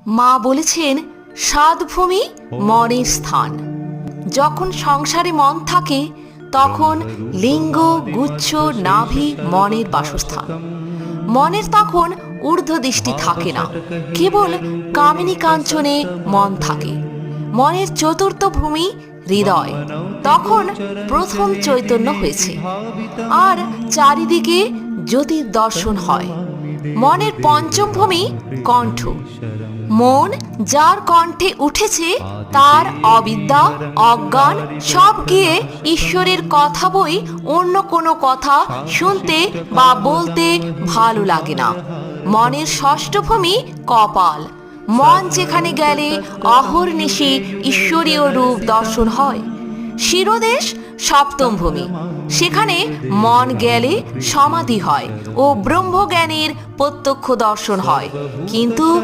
মা বলেছেন সাতভূমি মনের স্থান। যখন সংসারে মন থাকে তখন লিঙ্গ গুচ্ছ নাভি মনের বাসস্থান। মনের তখন ঊর্ধ্বদৃষ্টি থাকে না, কেবল কামিনী কাঞ্চনে মন থাকে। মনের চতুর্থ ভূমি হৃদয়, তখন প্রথম চৈতন্য হয়েছে আর চারিদিকে জ্যোতির দর্শন হয়। মনের পঞ্চম ভূমি কণ্ঠ। মন যার কণ্ঠে উঠেছে তার অবিদ্যা অজ্ঞান সব গিয়ে ঈশ্বরের কথা বই অন্য কোনো কথা শুনতে বা বলতে ভালো লাগে না। মনের ষষ্ঠ ভূমি কপাল। মন যেখানে গেলে অহর্নিশি ঈশ্বরীয় রূপ দর্শন হয়। শিরোদেশ সপ্তম ভূমি, সেখানে মন গেলে সমাধি হয় ও ব্রহ্মজ্ঞানের প্রত্যক্ষ দর্শন হয়। কিন্তু